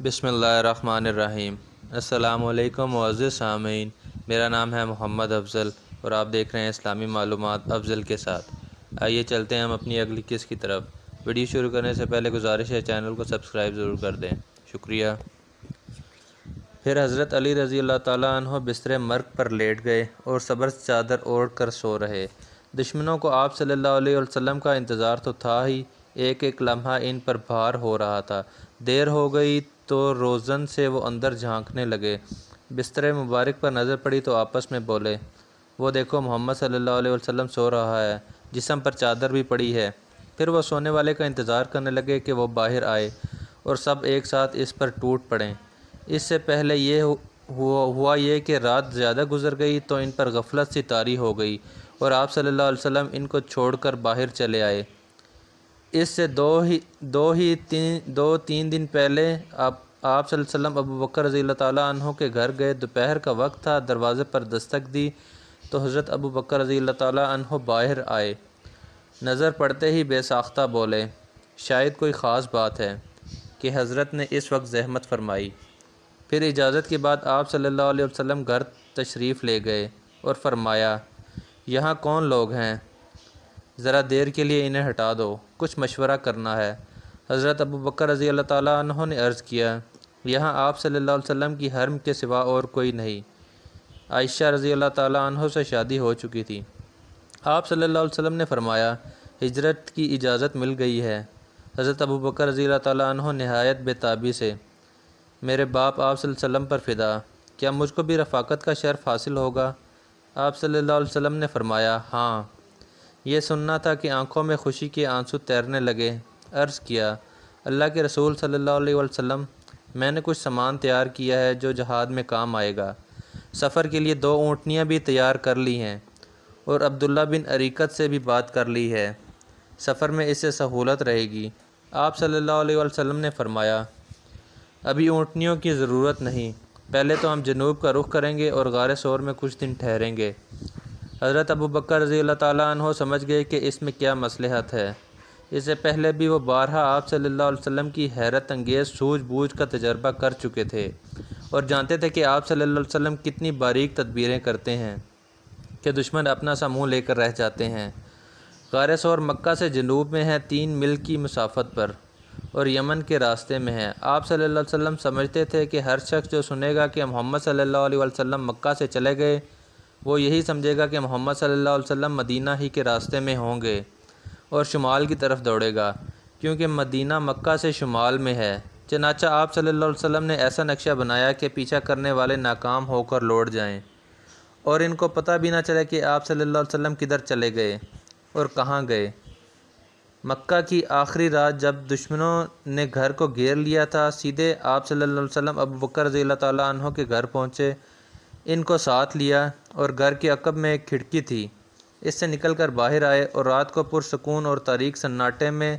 بسم اللہ الرحمن الرحیم۔ السلام علیکم معزز سامعین، میرا نام ہے محمد افضل اور آپ دیکھ رہے ہیں اسلامی معلومات افضل کے ساتھ۔ آئیے چلتے ہیں ہم اپنی اگلی قسط کی طرف۔ ویڈیو شروع کرنے سے پہلے گزارش ہے چینل کو سبسکرائب ضرور کر دیں، شکریہ۔ پھر حضرت علی رضی اللہ تعالیٰ عنہ بستر مرگ پر لیٹ گئے اور سبز چادر اوڑھ کر سو رہے۔ دشمنوں کو آپ صلی اللہ علیہ وسلم کا انتظار تو تھا ہی، ایک ایک لمحہ ان پر بھار ہو رہا تھا۔ دیر ہو گئی تو روزن سے وہ اندر جھانکنے لگے۔ بستر مبارک پر نظر پڑی تو آپس میں بولے، وہ دیکھو محمد صلی اللہ علیہ وسلم سو رہا ہے، جسم پر چادر بھی پڑی ہے۔ پھر وہ سونے والے کا انتظار کرنے لگے کہ وہ باہر آئے اور سب ایک ساتھ اس پر ٹوٹ پڑیں۔ اس سے پہلے یہ ہوا کہ رات زیادہ گزر گئی تو ان پر غفلت سی طاری ہو گئی اور آپ صلی اللہ علیہ وسلم ان کو چھوڑ کر باہر چلے آئے۔ اس سے دو تین دن پہلے آپ صلی اللہ علیہ وسلم ابو بکر رضی اللہ تعالیٰ عنہ کے گھر گئے۔ دوپہر کا وقت تھا، دروازے پر دستک دی تو حضرت ابو بکر رضی اللہ تعالیٰ عنہ باہر آئے۔ نظر پڑتے ہی بے ساختہ بولے، شاید کوئی خاص بات ہے کہ حضرت نے اس وقت زحمت فرمائی۔ پھر اجازت کے بعد آپ صلی اللہ علیہ وسلم گھر تشریف لے گئے اور فرمایا، یہاں کون لوگ ہیں؟ ذرا دیر کے لیے انہیں ہٹا دو، کچھ مشورہ کرنا ہے۔ حضرت ابو بکر رضی اللہ تعالیٰ عنہ نے عرض کیا، یہاں آپ صلی اللہ علیہ وسلم کی حرم کے سوا اور کوئی نہیں۔ عائشہ رضی اللہ تعالیٰ عنہ سے شادی ہو چکی تھی۔ آپ صلی اللہ علیہ وسلم نے فرمایا، ہجرت کی اجازت مل گئی ہے۔ حضرت ابو بکر رضی اللہ تعالیٰ عنہ نہایت بے تابی سے، میرے باپ آپ صلی اللہ علیہ وسلم پر فدا، کیا مجھ کو بھی رفاقت کا شرف حاصل ہوگا؟ آپ صلی اللہ علیہ وسلم نے فرمایا، ہاں۔ یہ سننا تھا کہ آنکھوں میں خوشی کے آنسو تیرنے لگے۔ عرض کیا، اللہ کے رسول صلی اللہ علیہ وسلم، میں نے کچھ سامان تیار کیا ہے جو جہاد میں کام آئے گا۔ سفر کے لیے 2 اونٹنیاں بھی تیار کر لی ہیں اور عبداللہ بن اریکت سے بھی بات کر لی ہے، سفر میں اس سے سہولت رہے گی۔ آپ صلی اللہ علیہ وسلم نے فرمایا، ابھی اونٹنیوں کی ضرورت نہیں، پہلے تو ہم جنوب کا رخ کریں گے اور غار ثور میں کچھ دن ٹھہریں گے۔ حضرت ابو بکر رضی اللہ تعالیٰ عنہ سمجھ گئے کہ اس میں کیا مصلحت ہے۔ اس سے پہلے بھی وہ بارہا آپ صلی اللہ علیہ وسلم کی حیرت انگیز سوجھ بوجھ کا تجربہ کر چکے تھے اور جانتے تھے کہ آپ صلی اللہ علیہ وسلم کتنی باریک تدبیریں کرتے ہیں کہ دشمن اپنا سا منہ لے کر رہ جاتے ہیں۔ غار ثور مکہ سے جنوب میں ہے، 3 میل کی مسافت پر، اور یمن کے راستے میں ہے۔ آپ صلی اللہ علیہ وسلم سمجھتے تھے کہ ہر شخص جو سنے گا کہ محمد صلی اللہ علیہ وسلم مکہ سے چلے گئے، وہ یہی سمجھے گا کہ محمد صلی اللہ علیہ وسلم مدینہ ہی کے راستے میں ہوں گے اور شمال کی طرف دوڑے گا، کیونکہ مدینہ مکہ سے شمال میں ہے۔ چنانچہ آپ صلی اللہ علیہ وسلم نے ایسا نقشہ بنایا کہ پیچھا کرنے والے ناکام ہو کر لوٹ جائیں اور ان کو پتہ بھی نہ چلے کہ آپ صلی اللہ علیہ وسلم کدھر چلے گئے اور کہاں گئے۔ مکہ کی آخری رات جب دشمنوں نے گھر کو گھیر لیا تھا، سیدھے آپ صلی اللہ علیہ وسلم ابو بکر رضی اللہ تعالیٰ عنہ کے گھر پہنچے، ان کو ساتھ لیا اور گھر کے عقب میں ایک کھڑکی تھی، اس سے نکل کر باہر آئے اور رات کو پرسکون اور تاریک سناٹے میں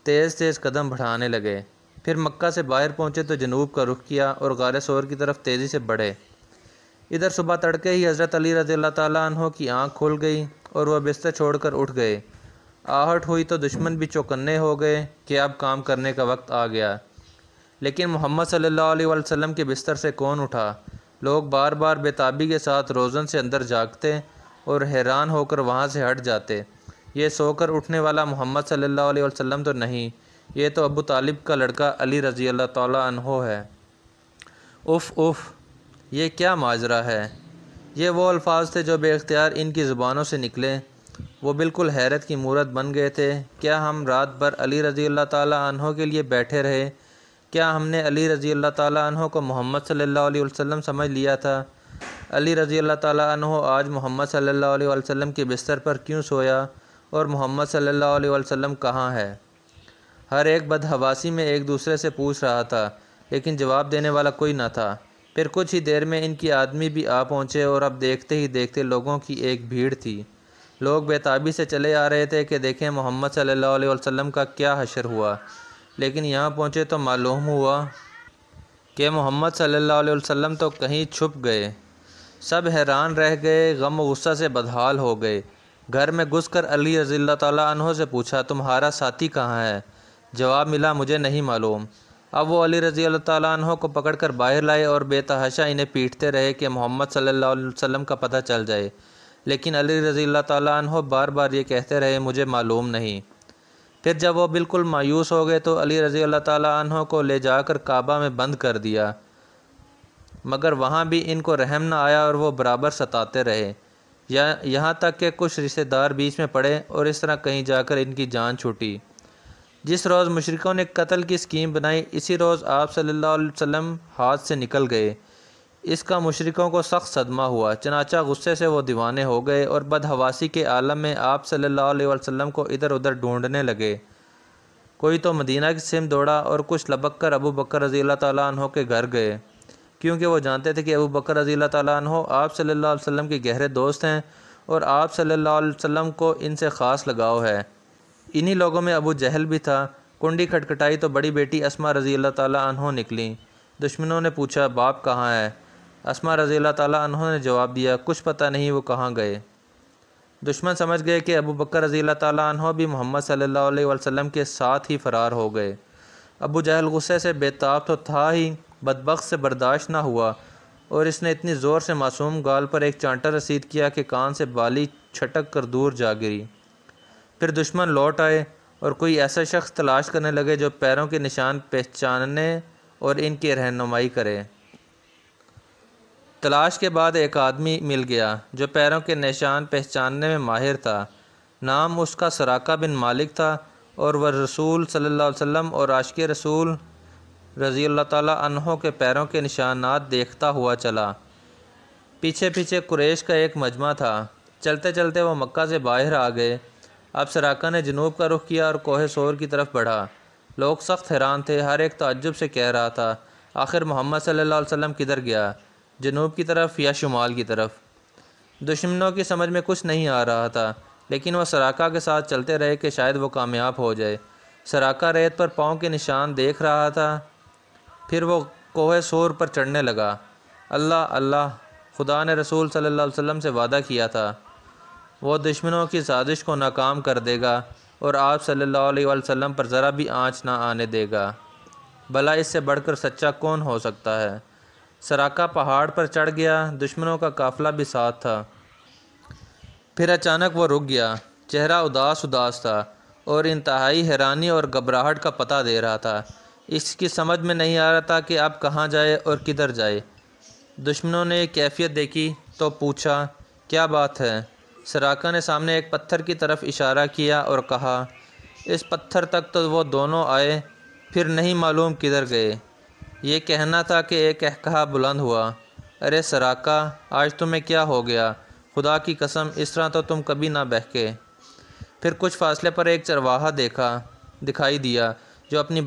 تیز تیز قدم بڑھانے لگے۔ پھر مکہ سے باہر پہنچے تو جنوب کا رخ کیا اور غار ثور کی طرف تیزی سے بڑھے۔ ادھر صبح تڑکے ہی حضرت علی رضی اللہ تعالیٰ عنہ کی آنکھ کھل گئی اور وہ بستر چھوڑ کر اٹھ گئے۔ آہٹ ہوئی تو دشمن بھی چوکنے ہو گئے کہ اب کام کرنے کا وقت آ گیا، لیکن محمد صلی اللہ علیہ وسلم کے بستر سے کون اٹھا؟ لوگ بار بار بے تابی کے ساتھ روزن سے اندر جاگتے اور حیران ہو کر وہاں سے ہٹ جاتے، یہ سو کر اٹھنے والا محمد صلی اللہ علیہ وسلم تو نہیں، یہ تو ابو طالب کا لڑکا علی رضی اللہ تعالیٰ عنہ ہے۔ اف اف، یہ کیا ماجرا ہے؟ یہ وہ الفاظ تھے جو بے اختیار ان کی زبانوں سے نکلے۔ وہ بالکل حیرت کی مورت بن گئے تھے۔ کیا ہم رات بھر علی رضی اللہ تعالیٰ عنہ کے لیے بیٹھے رہے؟ کیا ہم نے علی رضی اللہ تعالیٰ عنہ کو محمد صلی اللہ علیہ وسلم سمجھ لیا تھا؟ علی رضی اللہ تعالیٰ عنہ آج محمد صلی اللہ علیہ وسلم کے بستر پر کیوں سویا اور محمد صلی اللہ علیہ وسلم کہاں ہے؟ ہر ایک بدحواسی میں ایک دوسرے سے پوچھ رہا تھا، لیکن جواب دینے والا کوئی نہ تھا۔ پھر کچھ ہی دیر میں ان کی آدمی بھی آ پہنچے اور اب دیکھتے ہی دیکھتے لوگوں کی ایک بھیڑ تھی۔ لوگ بے تابی سے چلے آ رہے تھے کہ دیکھیں محمد صلی اللہ علیہ وسلم کا کیا حشر ہوا، لیکن یہاں پہنچے تو معلوم ہوا کہ محمد صلی اللہ علیہ وسلم تو کہیں چھپ گئے۔ سب حیران رہ گئے، غم و غصہ سے بدحال ہو گئے۔ گھر میں گھس کر علی رضی اللہ تعالیٰ عنہ سے پوچھا، تمہارا ساتھی کہاں ہے؟ جواب ملا، مجھے نہیں معلوم۔ اب وہ علی رضی اللہ تعالیٰ عنہ کو پکڑ کر باہر لائے اور بے تحاشا انہیں پیٹتے رہے کہ محمد صلی اللہ علیہ وسلم کا پتہ چل جائے، لیکن علی رضی اللہ تعالیٰ عنہ بار بار یہ کہتے رہے مجھے معلوم نہیں۔ پھر جب وہ بالکل مایوس ہو گئے تو علی رضی اللہ تعالیٰ عنہ کو لے جا کر کعبہ میں بند کر دیا، مگر وہاں بھی ان کو رحم نہ آیا اور وہ برابر ستاتے رہے، یہاں تک کہ کچھ رشتہ دار بیچ میں پڑے اور اس طرح کہیں جا کر ان کی جان چھوٹی۔ جس روز مشرکوں نے قتل کی اسکیم بنائی، اسی روز آپ صلی اللہ علیہ وسلم ہاتھ سے نکل گئے۔ اس کا مشرکوں کو سخت صدمہ ہوا، چنانچہ غصے سے وہ دیوانے ہو گئے اور بدحواسی کے عالم میں آپ صلی اللہ علیہ وسلم کو ادھر ادھر ڈھونڈنے لگے۔ کوئی تو مدینہ کی سمت دوڑا اور کچھ لبک کر ابو بکر رضی اللہ تعالیٰ عنہ کے گھر گئے، کیونکہ وہ جانتے تھے کہ ابو بکر رضی اللہ تعالیٰ عنہ آپ صلی اللہ علیہ وسلم کے گہرے دوست ہیں اور آپ صلی اللہ علیہ وسلم کو ان سے خاص لگاؤ ہے۔ انہی لوگوں میں ابو جہل بھی تھا۔ کنڈی کھٹکھٹائی تو بڑی بیٹی اسماء رضی اللہ تعالیٰ عنہ نکلیں۔ دشمنوں نے پوچھا باپ کہاں ہے؟ اسماء رضی اللہ تعالیٰ عنہ نے جواب دیا کچھ پتہ نہیں وہ کہاں گئے۔ دشمن سمجھ گئے کہ ابو بکر رضی اللہ تعالیٰ عنہ بھی محمد صلی اللہ علیہ وسلم کے ساتھ ہی فرار ہو گئے۔ ابو جہل غصے سے بے تاب تو تھا ہی، بدبخت سے برداشت نہ ہوا اور اس نے اتنی زور سے معصوم گال پر ایک چانٹا رسید کیا کہ کان سے بالی چھٹک کر دور جا گری۔ پھر دشمن لوٹ آئے اور کوئی ایسا شخص تلاش کرنے لگے جو پیروں کے نشان پہچاننے اور ان کی رہنمائی کرے۔ تلاش کے بعد ایک آدمی مل گیا جو پیروں کے نشان پہچاننے میں ماہر تھا۔ نام اس کا سراقہ بن مالک تھا اور وہ رسول صلی اللہ علیہ وسلم اور عاشق رسول رضی اللہ تعالیٰ عنہ کے پیروں کے نشانات دیکھتا ہوا چلا۔ پیچھے پیچھے قریش کا ایک مجمع تھا۔ چلتے چلتے وہ مکہ سے باہر آ گئے۔ اب سراقہ نے جنوب کا رخ کیا اور کوہ صور کی طرف بڑھا۔ لوگ سخت حیران تھے، ہر ایک تعجب سے کہہ رہا تھا آخر محمد صلی اللہ علیہ وسلم کدھر گیا، جنوب کی طرف یا شمال کی طرف؟ دشمنوں کی سمجھ میں کچھ نہیں آ رہا تھا، لیکن وہ سراقہ کے ساتھ چلتے رہے کہ شاید وہ کامیاب ہو جائے۔ سراقہ ریت پر پاؤں کے نشان دیکھ رہا تھا، پھر وہ کوہ صور پر چڑھنے لگا۔ اللہ اللہ، خدا نے رسول صلی اللہ علیہ وسلم سے وعدہ کیا تھا وہ دشمنوں کی سازش کو ناکام کر دے گا اور آپ صلی اللہ علیہ وسلم پر ذرا بھی آنچ نہ آنے دے گا۔ بھلا اس سے بڑھ کر سچا کون ہو سکتا ہے؟ سراقہ پہاڑ پر چڑھ گیا، دشمنوں کا قافلہ بھی ساتھ تھا۔ پھر اچانک وہ رک گیا، چہرہ اداس اداس تھا اور انتہائی حیرانی اور گھبراہٹ کا پتہ دے رہا تھا۔ اس کی سمجھ میں نہیں آ رہا تھا کہ اب کہاں جائے اور کدھر جائے۔ دشمنوں نے کیفیت دیکھی تو پوچھا کیا بات ہے؟ سراقہ نے سامنے ایک پتھر کی طرف اشارہ کیا اور کہا اس پتھر تک تو وہ دونوں آئے، پھر نہیں معلوم کدھر گئے۔ یہ کہنا تھا کہ ایک قہقہہ بلند ہوا، ارے سراقہ آج تمہیں کیا ہو گیا؟ خدا کی قسم اس طرح تو تم کبھی نہ بہکے۔ پھر کچھ فاصلے پر ایک چرواہا دکھائی دیا جو اپنی